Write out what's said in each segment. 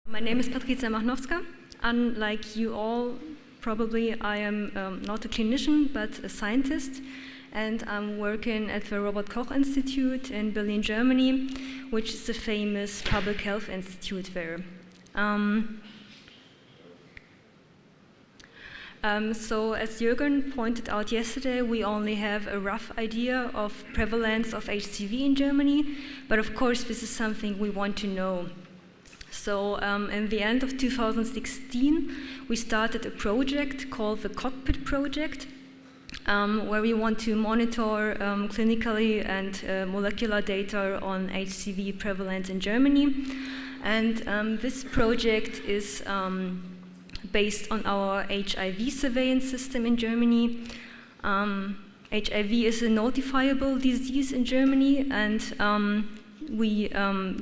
My name is Patrycja Machnowska. Unlike you all, probably I am not a clinician, but a scientist. And I'm working at the Robert Koch Institute in Berlin, Germany, which is the famous public health institute there. So as Jürgen pointed out yesterday, we only have a rough idea of prevalence of HCV in Germany, but of course this is something we want to know. So in the end of 2016, we started a project called the Cockpit Project, where we want to monitor clinically and molecular data on HCV prevalence in Germany. And this project is based on our HIV surveillance system in Germany. HIV is a notifiable disease in Germany, and we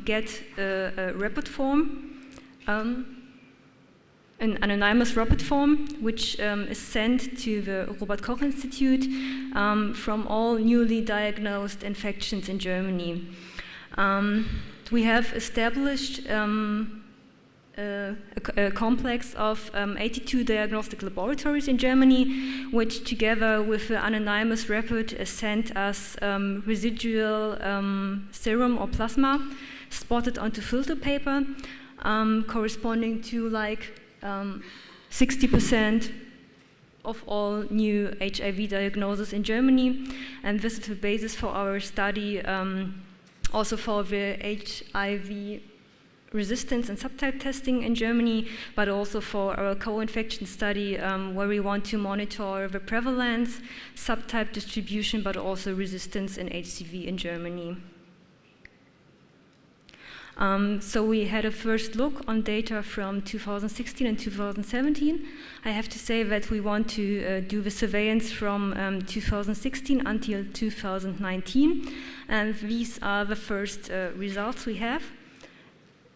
get a report form, an anonymous report form, which is sent to the Robert Koch Institute from all newly diagnosed infections in Germany. We have established a complex of 82 diagnostic laboratories in Germany, which together with the anonymous report sent us residual serum or plasma spotted onto filter paper, corresponding to like 60% of all new HIV diagnoses in Germany. And this is the basis for our study, also for the HIV resistance and subtype testing in Germany, but also for our co-infection study, where we want to monitor the prevalence, subtype distribution, but also resistance in HCV in Germany. So we had a first look on data from 2016 and 2017. I have to say that we want to do the surveillance from 2016 until 2019, and these are the first results we have.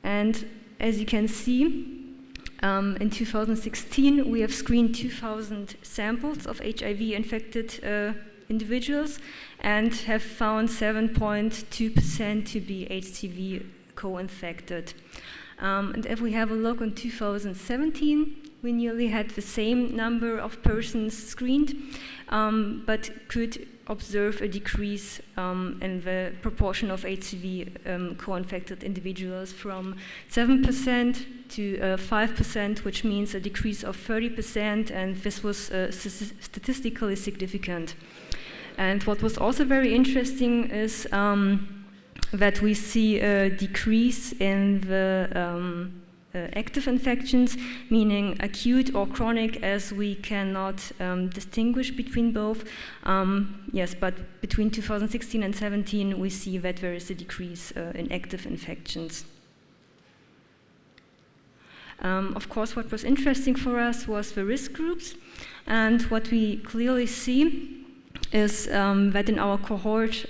And as you can see, in 2016, we have screened 2,000 samples of HIV-infected individuals and have found 7.2% to be HCV co-infected. And if we have a look on 2017, we nearly had the same number of persons screened, but could observe a decrease in the proportion of HCV co-infected individuals from 7% to 5%, which means a decrease of 30%, and this was statistically significant. And what was also very interesting is that we see a decrease in the active infections, meaning acute or chronic, as we cannot distinguish between both. Yes, but between 2016 and 17, we see that there is a decrease in active infections. Of course, what was interesting for us was the risk groups, and what we clearly see is that in our cohort,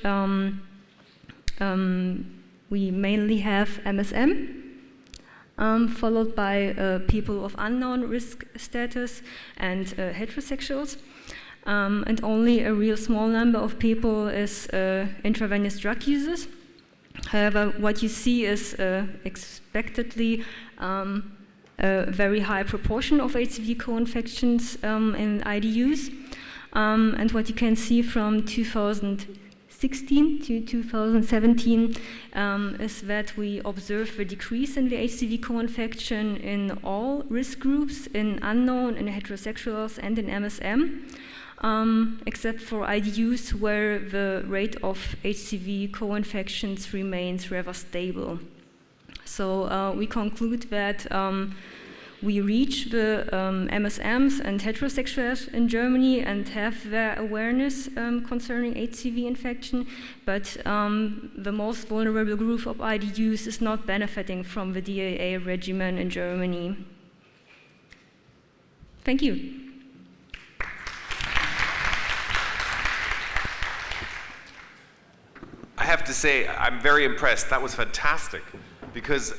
we mainly have MSM, followed by people of unknown risk status and heterosexuals. And only a real small number of people is intravenous drug users. However, what you see is expectedly a very high proportion of HCV co-infections in IDUs. And what you can see from 2016 to 2017 is that we observe a decrease in the HCV co-infection in all risk groups, in unknown, in heterosexuals, and in MSM, except for IDUs where the rate of HCV co-infections remains rather stable. So we conclude that we reach the MSMs and heterosexuals in Germany and have their awareness concerning HCV infection, but the most vulnerable group of IDUs is not benefiting from the DAA regimen in Germany. Thank you. I have to say, I'm very impressed. That was fantastic, because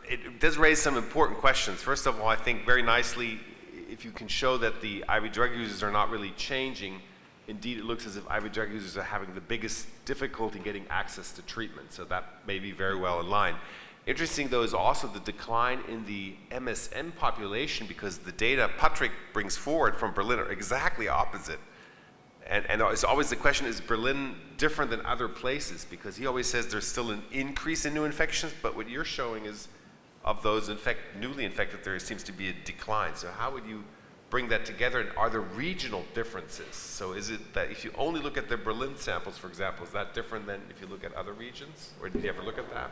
it does raise some important questions. First of all, I think very nicely, if you can show that the IV drug users are not really changing, indeed it looks as if IV drug users are having the biggest difficulty getting access to treatment, so that may be very well in line. Interesting, though, is also the decline in the MSM population, because the data Patrick brings forward from Berlin are exactly opposite. And it's always the question, is Berlin different than other places? Because he always says there's still an increase in new infections, but what you're showing is of those newly infected, there seems to be a decline. So how would you bring that together, and are there regional differences? So is it that if you only look at the Berlin samples, for example, is that different than if you look at other regions? Or did you ever look at that?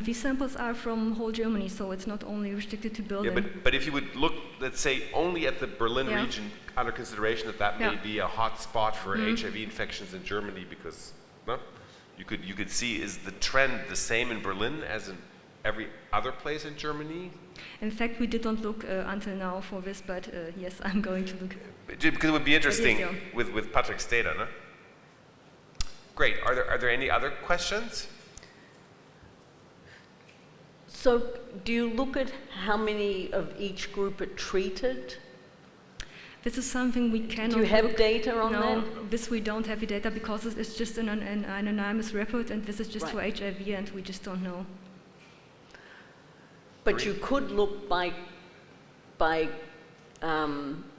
These samples are from whole Germany, so it's not only restricted to Berlin. Yeah, but if you would look, let's say, only at the Berlin region, under consideration that may be a hot spot for HIV infections in Germany, because you could see, is the trend the same in Berlin as in every other place in Germany? In fact, we did not look until now for this, but yes, I'm going to look. Because it would be interesting with Patrick's data, no? Great. Are there any other questions? So do you look at how many of each group are treated? This is something we cannot. Do you have data on that? No, this we don't have data, because it's just an anonymous report, and this is just for HIV, and we just don't know. But you could look by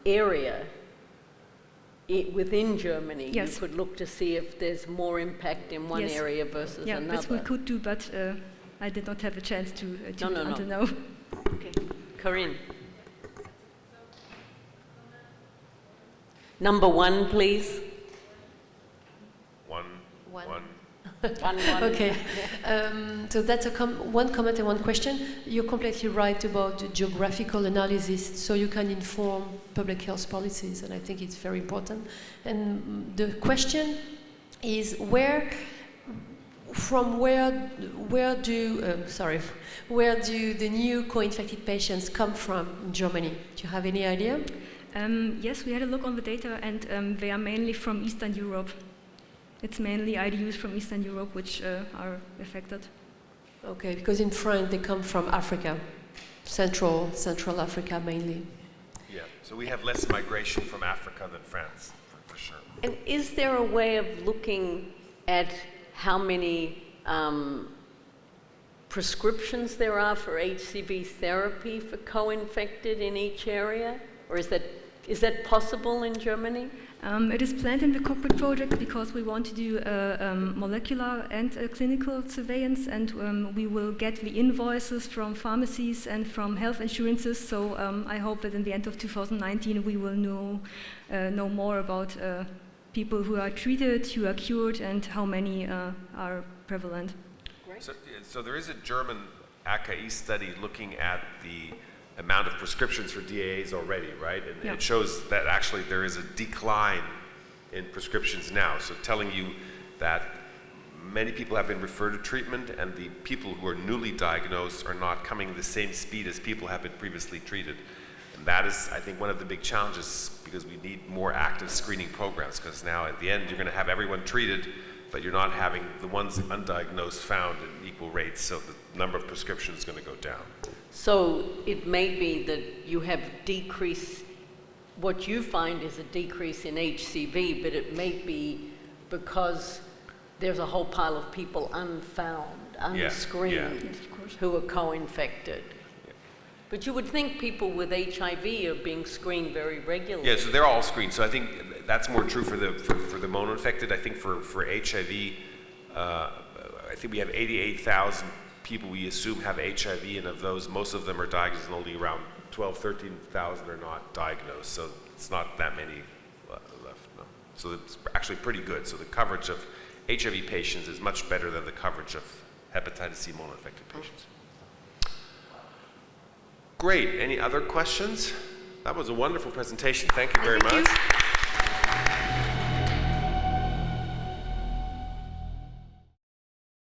area within Germany. Yes. You could look to see if there's more impact in one area versus another. Yeah, this we could do, but I did not have a chance to until now. Okay, Corinne. Number one, please. One. Okay, so that's one comment and one question. You're completely right about the geographical analysis, so you can inform public health policies, and I think it's very important. And the question is, where do the new co-infected patients come from in Germany? Do you have any idea? Yes, we had a look on the data, and they are mainly from Eastern Europe. It's mainly IDUs from Eastern Europe which are affected. Okay, because in France they come from Africa, Central Africa mainly. Yeah, so we have less migration from Africa than France, for sure. And is there a way of looking at how many prescriptions there are for HCV therapy for co-infected in each area? Or is that possible in Germany? It is planned in the Cockpit project, because we want to do molecular and clinical surveillance, and we will get the invoices from pharmacies and from health insurances. So I hope that in the end of 2019 we will know more about people who are treated, who are cured, and how many are prevalent. So there is a German AKI study looking at the amount of prescriptions for DAAs already, right? And it shows that actually there is a decline in prescriptions now. So telling you that many people have been referred to treatment, and the people who are newly diagnosed are not coming at the same speed as people have been previously treated. And that is, I think, one of the big challenges, because we need more active screening programs, because now at the end you're going to have everyone treated, but you're not having the ones undiagnosed found in equal rates, so the number of prescriptions is going to go down. So it may be that you have decrease, what you find is a decrease in HCV, but it may be because there's a whole pile of people unfound, unscreened, who are co-infected. But you would think people with HIV are being screened very regularly. Yeah, so they're all screened. So I think that's more true for the mono-infected. I think for HIV, I think we have 88,000 people we assume have HIV, and of those, most of them are diagnosed, and only around 13,000 are not diagnosed. So it's not that many left, no. So it's actually pretty good. So the coverage of HIV patients is much better than the coverage of hepatitis C mono-infected patients. Great. Any other questions? That was a wonderful presentation. Thank you very much.